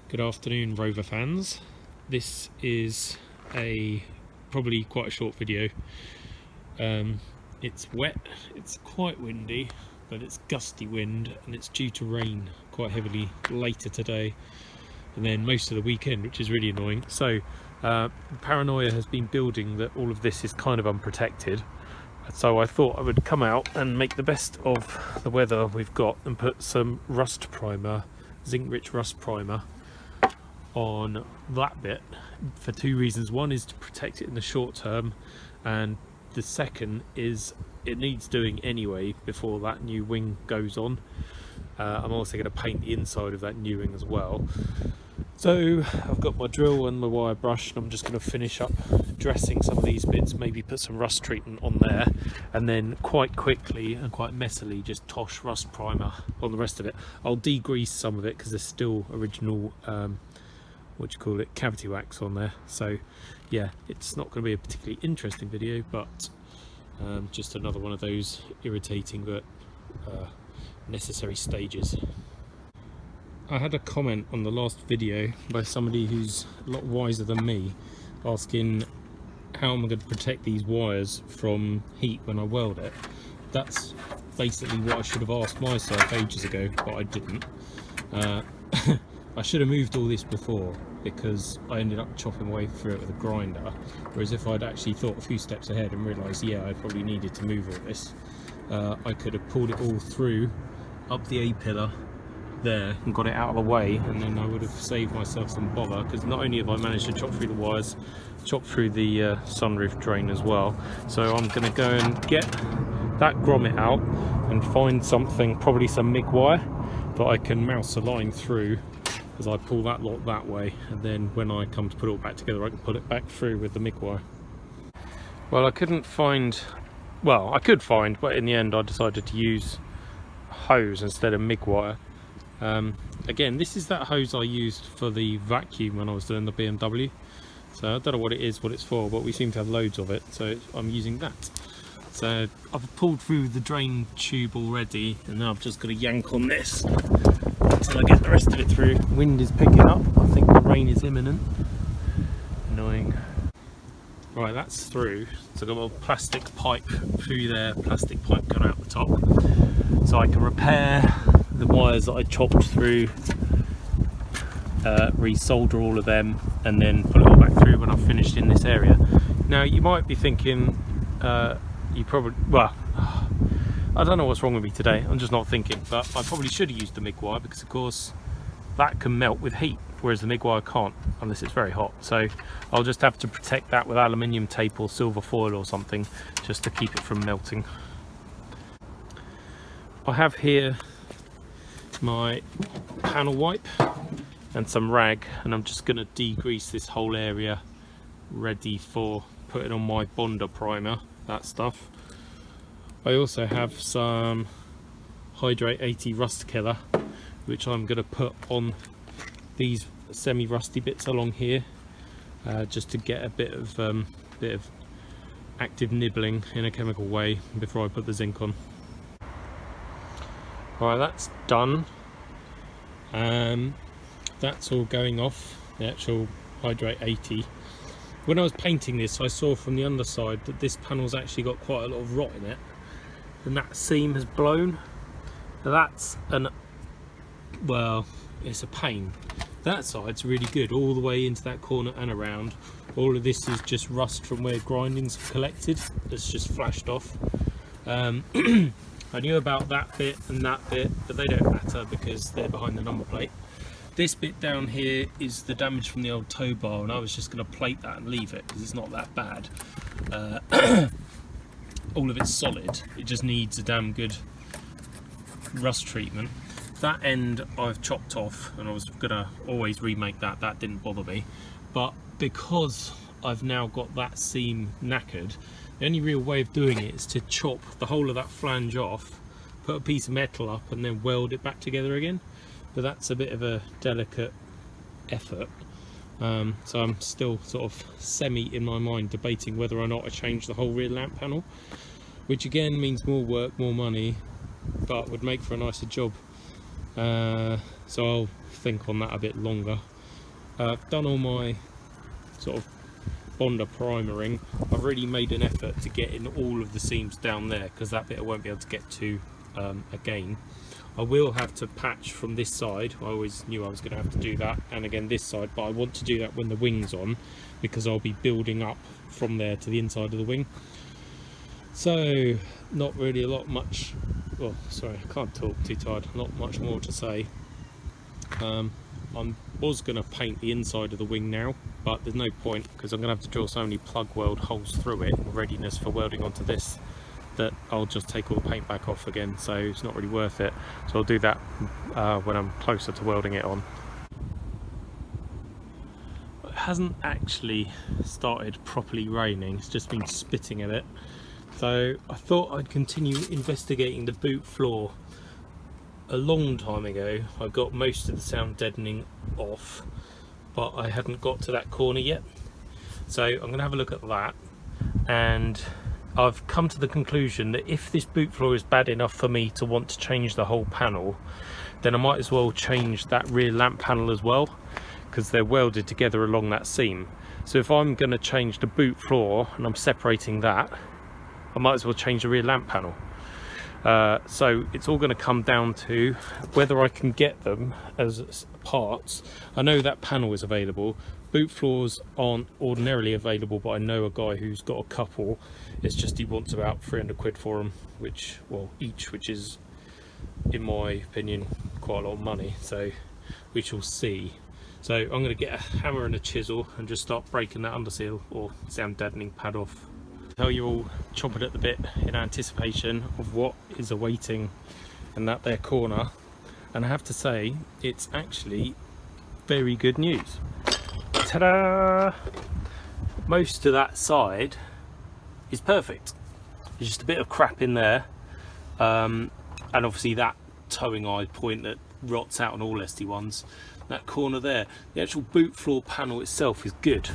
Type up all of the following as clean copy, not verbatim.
Good afternoon, Rover fans. This is probably quite a short video. It's wet, it's quite windy, but it's gusty wind and it's due to rain quite heavily later today and then most of the weekend, which is really annoying. So paranoia has been building that all of this is kind of unprotected. So I thought I would come out and make the best of the weather we've got and put some rust primer, zinc rich rust primer on that bit for two reasons. One is to protect it in the short term, and the second is it needs doing anyway before that new wing goes on. I'm also going to paint the inside of that new wing as well. So I've got my drill and my wire brush, and I'm just going to finish up dressing some of these bits, maybe put some rust treatment on there, and then quite quickly and quite messily just tosh rust primer on the rest of it. I'll degrease some of it because there's still original cavity wax on there. So yeah, it's not going to be a particularly interesting video, but just another one of those irritating but necessary stages. I had a comment on the last video by somebody who's a lot wiser than me, asking how am I going to protect these wires from heat when I weld it. That's basically what I should have asked myself ages ago, but I didn't. I should have moved all this before, because I ended up chopping away through it with a grinder, whereas if I'd actually thought a few steps ahead and realised, yeah, I probably needed to move all this, I could have pulled it all through up the A-pillar there and got it out of the way, and then I would have saved myself some bother, because not only have I managed to chop through the wires, chop through the sunroof drain as well. So I'm going to go and get that grommet out and find something, probably some MIG wire, that I can mouse a line through as I pull that lot that way, and then when I come to put it all back together I can put it back through with the MIG wire. Well, I could find, but in the end I decided to use hose instead of MIG wire. Again, this is that hose I used for the vacuum when I was doing the BMW, so I don't know what it is, what it's for, but we seem to have loads of it, so I'm using that. So I've pulled through the drain tube already, and now I've just got to yank on this until I get the rest of it through. Wind is picking up, I think the rain is imminent. Annoying. Right, that's through. So I've got a little plastic pipe through there, plastic pipe going out the top, so I can repair the wires that I chopped through, resolder all of them, and then put it all back through when I've finished in this area. Now you might be thinking, I don't know what's wrong with me today, I'm just not thinking, but I probably should have used the MIG wire, because of course that can melt with heat, whereas the MIG wire can't unless it's very hot. So I'll just have to protect that with aluminium tape or silver foil or something, just to keep it from melting. I have here my panel wipe and some rag, and I'm just going to degrease this whole area ready for putting on my Bonder primer, that stuff. I also have some Hydrate 80 rust killer, which I'm going to put on these semi-rusty bits along here, just to get a bit of active nibbling in a chemical way before I put the zinc on. Alright, that's done. That's all going off, the actual Hydrate 80. When I was painting this, I saw from the underside that this panel's actually got quite a lot of rot in it, and that seam has blown. Now that's it's a pain. That side's really good, all the way into that corner and around. All of this is just rust from where grindings have collected, that's just flashed off. I knew about that bit and that bit, but they don't matter because they're behind the number plate. This bit down here is the damage from the old tow bar, and I was just going to plate that and leave it because it's not that bad. All of it's solid, it just needs a damn good rust treatment. That end I've chopped off, and I was going to always remake that, that didn't bother me. But because I've now got that seam knackered, the only real way of doing it is to chop the whole of that flange off, put a piece of metal up, and then weld it back together again. But that's a bit of a delicate effort. So I'm still sort of semi in my mind debating whether or not I change the whole rear lamp panel, which again means more work, more money, but would make for a nicer job. So I'll think on that a bit longer. I've done all my sort of Bonder primering. I've really made an effort to get in all of the seams down there, because that bit I won't be able to get to again. I will have to patch from this side. I always knew I was going to have to do that, and again this side, but I want to do that when the wing's on, because I'll be building up from there to the inside of the wing. So not really a lot much, well sorry, I can't talk, too tired, not much more to say. I was going to paint the inside of the wing now, but there's no point, because I'm going to have to drill so many plug weld holes through it in readiness for welding onto this, that I'll just take all the paint back off again, so it's not really worth it. So I'll do that when I'm closer to welding it on. It hasn't actually started properly raining, it's just been spitting a bit. So I thought I'd continue investigating the boot floor. A long time ago I got most of the sound deadening off, but I hadn't got to that corner yet. So I'm going to have a look at that, and I've come to the conclusion that if this boot floor is bad enough for me to want to change the whole panel, then I might as well change that rear lamp panel as well, because they're welded together along that seam. So if I'm going to change the boot floor and I'm separating that, I might as well change the rear lamp panel. So it's all going to come down to whether I can get them as parts. I know that panel is available. Boot floors aren't ordinarily available, but I know a guy who's got a couple. It's just he wants about 300 quid for them, which, well, each, which is, in my opinion, quite a lot of money. So we shall see. So I'm going to get a hammer and a chisel and just start breaking that underseal or sound deadening pad off. Tell you all chomping at the bit in anticipation of what is awaiting in that there corner, and I have to say it's actually very good news. Ta-da! Most of that side is perfect. There's just a bit of crap in there, and obviously that towing eye point that rots out on all SD1s, that corner there. The actual boot floor panel itself is good.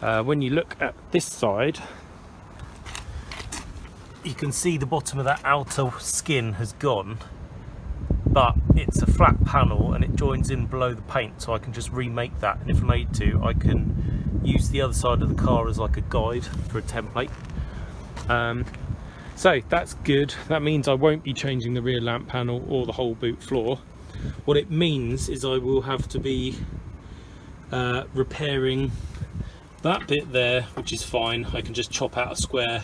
When you look at this side, you can see the bottom of that outer skin has gone, but it's a flat panel and it joins in below the paint, so I can just remake that, and if I need to I can use the other side of the car as like a guide for a template. So that's good. That means I won't be changing the rear lamp panel or the whole boot floor. What it means is I will have to be repairing that bit there, which is fine. I can just chop out a square,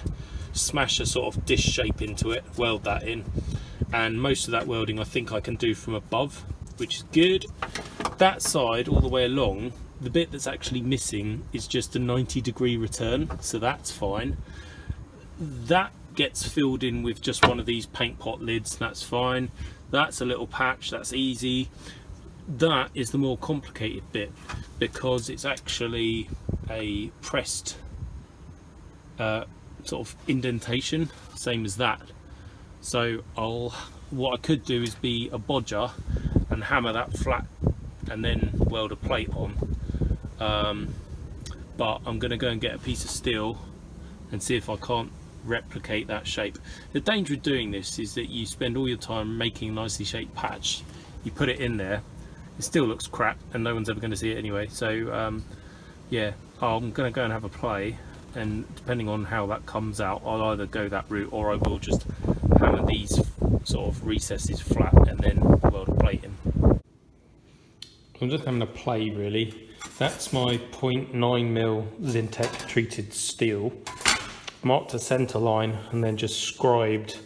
smash a sort of dish shape into it, weld that in, and most of that welding I think I can do from above, which is good. That side all the way along, the bit that's actually missing is just a 90-degree return, so that's fine. That gets filled in with just one of these paint pot lids, that's fine. That's a little patch, that's easy. That is the more complicated bit, because it's actually a pressed sort of indentation, same as that. So what I could do is be a bodger and hammer that flat and then weld a plate on, but I'm going to go and get a piece of steel and see if I can't replicate that shape. The danger of doing this is that you spend all your time making a nicely shaped patch, you put it in there, it still looks crap and no one's ever going to see it anyway. So yeah, I'm going to go and have a play, and depending on how that comes out, I'll either go that route or I will just hammer these sort of recesses flat and then weld a plate in. I'm just having a play really. That's my 0.9mm Zintec treated steel. Marked a centre line and then just scribed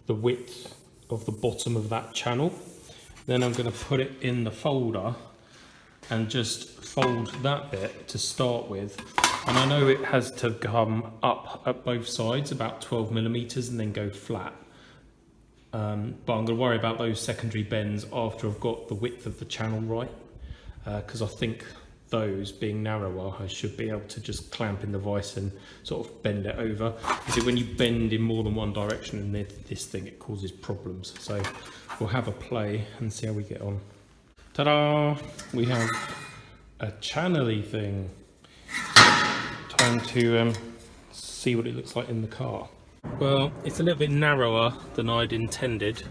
the width of the bottom of that channel. Then I'm going to put it in the folder and just fold that bit to start with. And I know it has to come up at both sides about 12mm and then go flat. But I'm going to worry about those secondary bends after I've got the width of the channel right, because I think those being narrower, I should be able to just clamp in the vise and sort of bend it over. You see, when you bend in more than one direction in this thing, it causes problems. So we'll have a play and see how we get on. Ta-da! We have a channel-y thing. Time to see what it looks like in the car. Well, it's a little bit narrower than I'd intended,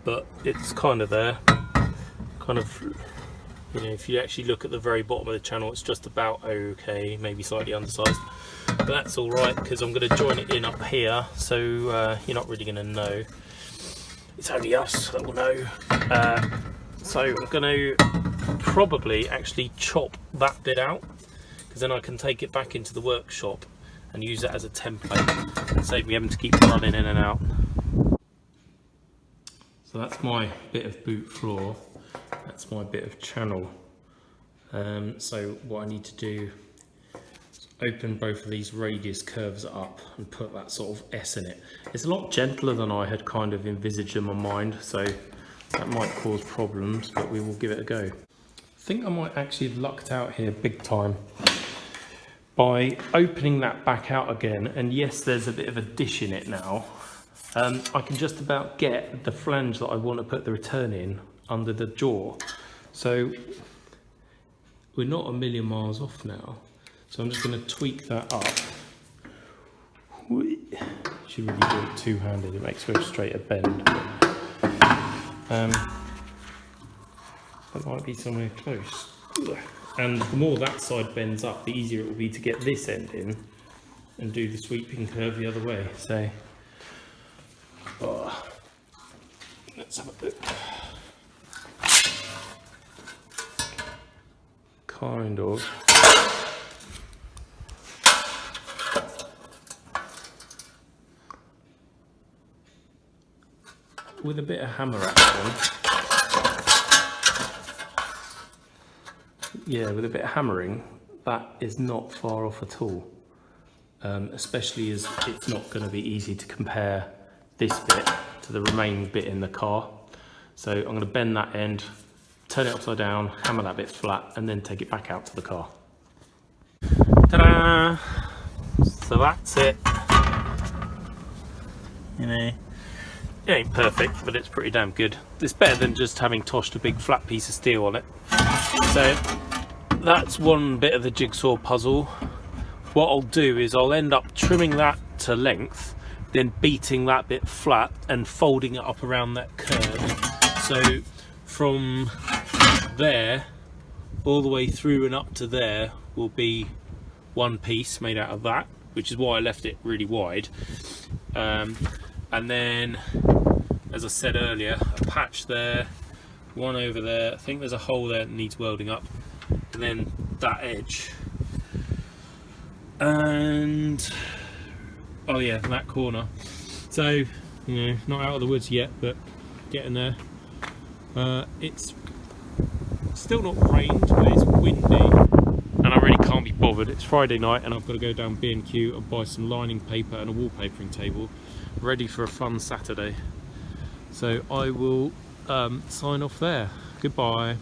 but it's kind of there. Kind of, you know, if you actually look at the very bottom of the channel, it's just about okay, maybe slightly undersized, but that's all right because I'm going to join it in up here, so you're not really going to know. It's only us that will know. So I'm going to probably actually chop that bit out, because then I can take it back into the workshop and use it as a template and save me having to keep running in and out. So that's my bit of boot floor, that's my bit of channel. So what I need to do is open both of these radius curves up and put that sort of S in it. It's a lot gentler than I had kind of envisaged in my mind, so that might cause problems, but we will give it a go. I think I might actually have lucked out here big time by opening that back out again, and yes, there's a bit of a dish in it now. I can just about get the flange that I want to put the return in under the jaw. So we're not a million miles off now. So I'm just going to tweak that up. Should really do it two-handed, it makes for a straighter bend. But, that might be somewhere close. And the more that side bends up, the easier it will be to get this end in and do the sweeping curve the other way. So, let's have a look. Kind of. With a bit of hammer action. Yeah, with a bit of hammering, that is not far off at all. Especially as it's not going to be easy to compare this bit to the remaining bit in the car. So I'm going to bend that end, turn it upside down, hammer that bit flat, and then take it back out to the car. Ta-da! So that's it. You know, it ain't perfect, but it's pretty damn good. It's better than just having toshed a big flat piece of steel on it. So that's one bit of the jigsaw puzzle. What I'll do is I'll end up trimming that to length, then beating that bit flat and folding it up around that curve. So from there all the way through and up to there will be one piece made out of that, which is why I left it really wide. And then, as I said earlier, a patch there, one over there. I think there's a hole there that needs welding up, and then that edge, and oh yeah, that corner. So, you know, not out of the woods yet, but getting there. It's still not rained, but it's windy, and I really can't be bothered. It's Friday night, and I've got to go down B&Q and buy some lining paper and a wallpapering table, ready for a fun Saturday. So I will sign off there. Goodbye.